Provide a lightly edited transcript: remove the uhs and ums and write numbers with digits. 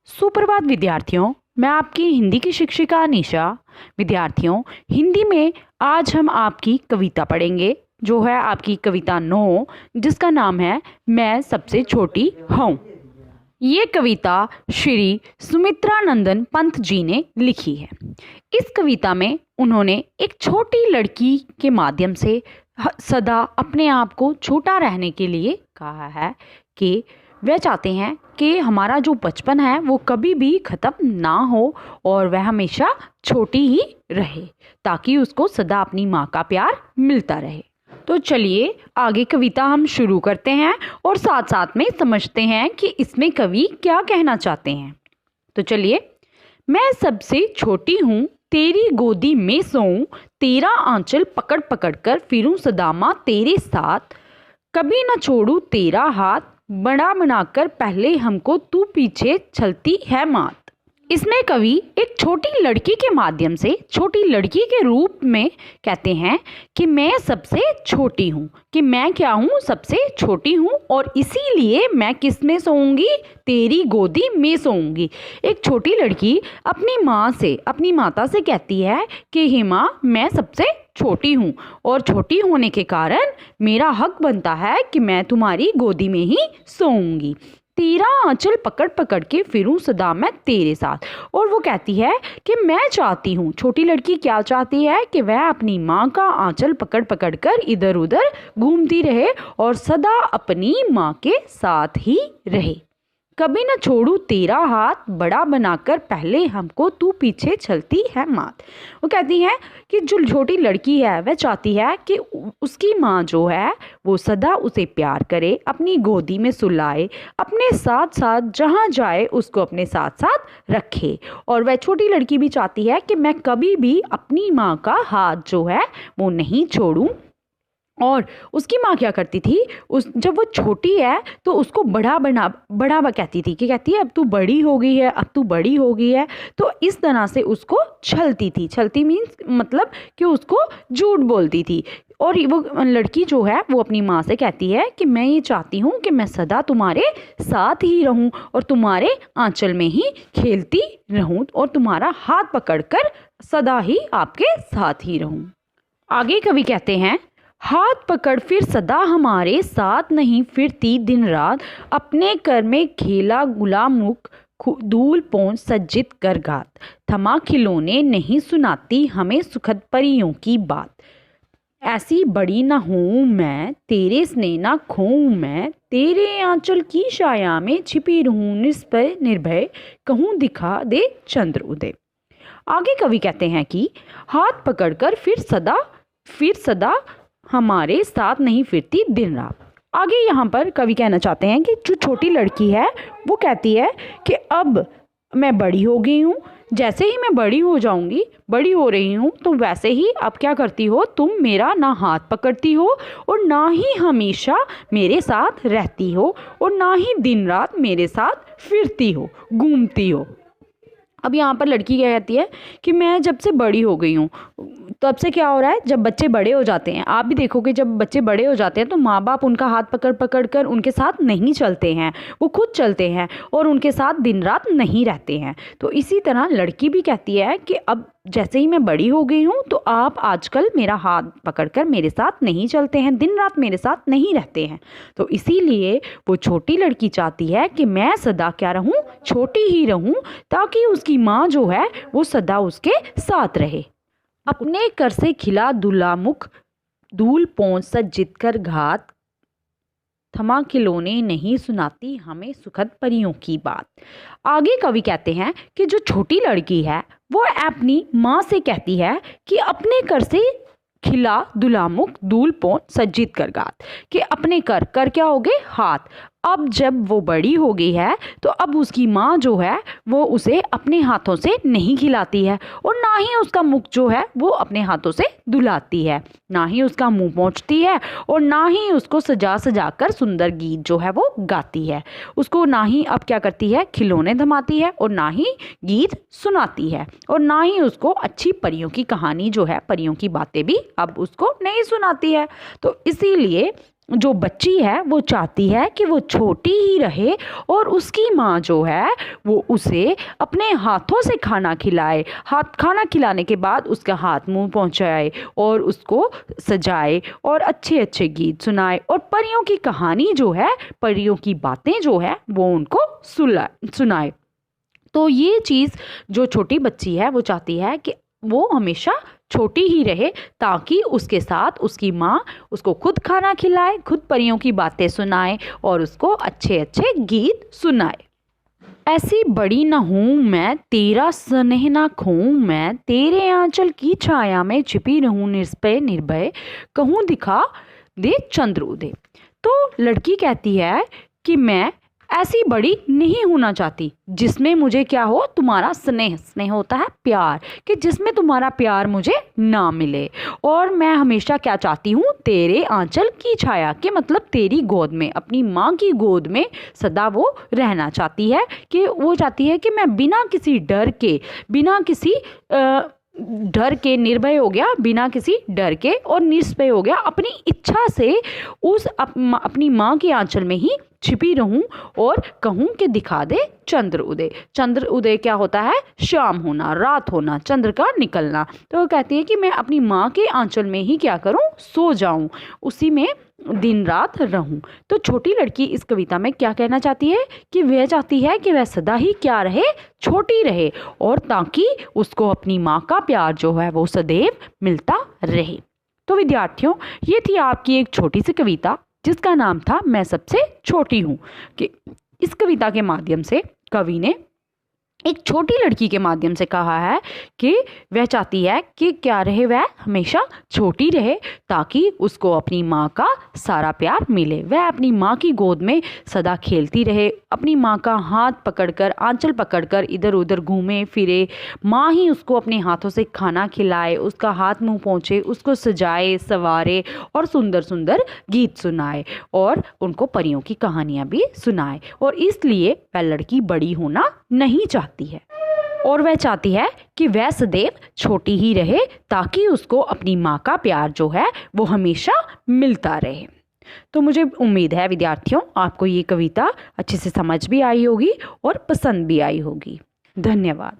सुप्रभात विद्यार्थियों, मैं आपकी हिंदी की शिक्षिका अनीशा। विद्यार्थियों, हिंदी में आज हम आपकी कविता पढ़ेंगे, जो है आपकी कविता 9, जिसका नाम है मैं सबसे छोटी हूँ। ये कविता श्री सुमित्रानंदन पंत जी ने लिखी है। इस कविता में उन्होंने एक छोटी लड़की के माध्यम से सदा अपने आप को छोटा रहने के लिए कहा है कि वह चाहते हैं कि हमारा जो बचपन है वो कभी भी ख़त्म ना हो और वह हमेशा छोटी ही रहे, ताकि उसको सदा अपनी माँ का प्यार मिलता रहे। तो चलिए आगे कविता हम शुरू करते हैं और साथ साथ में समझते हैं कि इसमें कवि क्या कहना चाहते हैं। तो चलिए। मैं सबसे छोटी हूँ, तेरी गोदी में सोऊं, तेरा आंचल पकड़ पकड़ कर फिरूं सदा माँ तेरे साथ, कभी न छोड़ूं तेरा हाथ, बड़ा बनाकर पहले हमको तू पीछे चलती है मात। इसमें कवि एक छोटी लड़की के माध्यम से, छोटी लड़की के रूप में कहते हैं कि मैं सबसे छोटी हूँ, कि मैं क्या हूँ, सबसे छोटी हूँ, और इसीलिए मैं किस में सोऊंगी, तेरी गोदी में सोऊंगी। एक छोटी लड़की अपनी माँ से, अपनी माता से कहती है कि हे माँ, मैं सबसे छोटी हूँ और छोटी होने के कारण मेरा हक बनता है कि मैं तुम्हारी गोदी में ही सोऊंगी। तेरा आंचल पकड़ पकड़ के फिरूं सदा मैं तेरे साथ। और वो कहती है कि मैं चाहती हूँ, छोटी लड़की क्या चाहती है कि वह अपनी माँ का आंचल पकड़ पकड़ कर इधर उधर घूमती रहे और सदा अपनी माँ के साथ ही रहे। कभी न छोड़ू तेरा हाथ, बड़ा बनाकर पहले हमको तू पीछे चलती है मात। वो कहती है कि जो छोटी लड़की है वह चाहती है कि उसकी माँ जो है वो सदा उसे प्यार करे, अपनी गोदी में सुलाए, अपने साथ साथ जहाँ जाए उसको अपने साथ साथ रखे। और वह छोटी लड़की भी चाहती है कि मैं कभी भी अपनी माँ का हाथ जो है वो नहीं छोड़ूं। और उसकी माँ क्या करती थी, जब वो छोटी है तो उसको बड़ा कहती थी, कि कहती है अब तू बड़ी हो गई है, अब तू बड़ी हो गई है। तो इस तरह से उसको छलती थी। छलती मीन्स मतलब कि उसको झूठ बोलती थी। और वो लड़की जो है वो अपनी माँ से कहती है कि मैं ये चाहती हूँ कि मैं सदा तुम्हारे साथ ही रहूँ और तुम्हारे आंचल में ही खेलती रहूँ और तुम्हारा हाथ पकड़कर सदा ही आपके साथ ही रहूँ। आगे कवि कहते हैं, हाथ पकड़ फिर सदा हमारे साथ नहीं फिरती दिन रात, अपने कर में खेला गुलाम मुख धूल पोंछ सज्जित कर घात, थमा खिलौने नहीं सुनाती हमें सुखद परियों की बात। ऐसी बड़ी न हूँ मैं, तेरे स्नेह न खोऊं मैं, तेरे आंचल की छाया में छिपी रहूं निष्भय निर्भय, कहूँ दिखा दे चंद्र उदय। आगे कवि कहते हैं कि हाथ पकड़कर फिर सदा हमारे साथ नहीं फिरती दिन रात। आगे यहाँ पर कवि कहना चाहते हैं कि जो छोटी लड़की है वो कहती है कि अब मैं बड़ी हो गई हूँ, जैसे ही मैं बड़ी हो जाऊंगी, बड़ी हो रही हूँ, तो वैसे ही अब क्या करती हो, तुम मेरा ना हाथ पकड़ती हो और ना ही हमेशा मेरे साथ रहती हो और ना ही दिन रात मेरे साथ फिरती हो, घूमती हो। अब यहाँ पर लड़की क्या कहती है कि मैं जब से बड़ी हो गई हूँ। तब से क्या हो रहा है, जब बच्चे बड़े हो जाते हैं, आप भी देखोगे जब बच्चे बड़े हो जाते हैं तो माँ बाप उनका हाथ पकड़ पकड़ कर उनके साथ नहीं चलते हैं, वो खुद चलते हैं और उनके साथ दिन रात नहीं रहते हैं। तो इसी तरह लड़की भी कहती है कि अब जैसे ही मैं बड़ी हो गई हूँ तो आप आजकल मेरा हाथ पकड़कर मेरे साथ नहीं चलते हैं, दिन रात मेरे साथ नहीं रहते हैं। तो इसीलिए वो छोटी लड़की चाहती है कि मैं सदा क्या रहूँ, छोटी ही रहूँ, ताकि उसकी माँ जो है वो सदा उसके साथ रहे। अपने कर से खिला दुला मुख धूल पोंछ सज्जित कर घात, थमा खिलौने नहीं सुनाती हमें सुखद परियों की बात। आगे कवि कहते हैं कि जो छोटी लड़की है वो अपनी माँ से कहती है कि अपने कर से खिला दुलामुख धूल पोंछ सज्जित कर घात, कि अपने कर क्या हो गए, हाथ। अब जब वो बड़ी हो गई है तो अब उसकी माँ जो है वो उसे अपने हाथों से नहीं खिलाती है और ना ही उसका मुख जो है वो अपने हाथों से धुलाती है, ना ही उसका मुंह पोंछती है और ना ही उसको सजा सजा कर सुंदर गीत जो है वो गाती है। उसको ना ही अब क्या करती है, खिलौने थमाती है और ना ही गीत सुनाती है और ना ही उसको अच्छी परियों की कहानी जो है, परियों की बातें भी अब उसको नहीं सुनाती है। तो इसीलिए जो बच्ची है वो चाहती है कि वो छोटी ही रहे और उसकी माँ जो है वो उसे अपने हाथों से खाना खिलाए, खाना खिलाने के बाद उसका हाथ मुंह पहुँचाए और उसको सजाए और अच्छे अच्छे गीत सुनाए और परियों की कहानी जो है, परियों की बातें जो है वो उनको सुनाए। तो ये चीज़ जो छोटी बच्ची है वो चाहती है कि वो हमेशा छोटी ही रहे, ताकि उसके साथ उसकी माँ उसको खुद खाना खिलाए, खुद परियों की बातें सुनाए और उसको अच्छे अच्छे गीत सुनाए। ऐसी बड़ी न हूँ मैं, तेरा स्नेह ना खोऊं मैं, तेरे आंचल की छाया में छिपी रहूं निष्भय निर्भय, कहूँ दिखा दे चंद्र उदय। तो लड़की कहती है कि मैं ऐसी बड़ी नहीं होना चाहती जिसमें मुझे क्या हो, तुम्हारा स्नेह, स्नेह होता है प्यार, कि जिसमें तुम्हारा प्यार मुझे ना मिले। और मैं हमेशा क्या चाहती हूँ, तेरे आंचल की छाया, के मतलब तेरी गोद में, अपनी माँ की गोद में सदा वो रहना चाहती है। कि वो चाहती है कि मैं बिना किसी डर के, बिना किसी डर के, निर्भय हो गया, बिना किसी डर के, और निष्भय हो गया, अपनी इच्छा से उस अपनी माँ के आंचल में ही छिपी रहूं और कहूं कि दिखा दे चंद्र उदय। चंद्र उदय क्या होता है, शाम होना, रात होना, चंद्र का निकलना। तो वो कहती है कि मैं अपनी माँ के आंचल में ही क्या करूं, सो जाऊं, उसी में दिन रात रहूं। तो छोटी लड़की इस कविता में क्या कहना चाहती है कि वह चाहती है कि वह सदा ही क्या रहे, छोटी रहे, और ताकि उसको अपनी माँ का प्यार जो है वो सदैव मिलता रहे। तो विद्यार्थियों, ये थी आपकी एक छोटी सी कविता जिसका नाम था मैं सबसे छोटी हूँ। कि इस कविता के माध्यम से कवि ने एक छोटी लड़की के माध्यम से कहा है कि वह चाहती है कि क्या रहे, वह हमेशा छोटी रहे, ताकि उसको अपनी माँ का सारा प्यार मिले, वह अपनी माँ की गोद में सदा खेलती रहे, अपनी माँ का हाथ पकड़कर, आंचल पकड़कर इधर उधर घूमे फिरे, माँ ही उसको अपने हाथों से खाना खिलाए, उसका हाथ मुंह पहुँचे, उसको सजाए सवारे और सुंदर सुंदर गीत सुनाए और उनको परियों की कहानियाँ भी सुनाए। और इसलिए वह लड़की बड़ी होना नहीं चाहती है और वह चाहती है कि वह सदैव छोटी ही रहे, ताकि उसको अपनी माँ का प्यार जो है वो हमेशा मिलता रहे। तो मुझे उम्मीद है विद्यार्थियों, आपको ये कविता अच्छे से समझ भी आई होगी और पसंद भी आई होगी। धन्यवाद।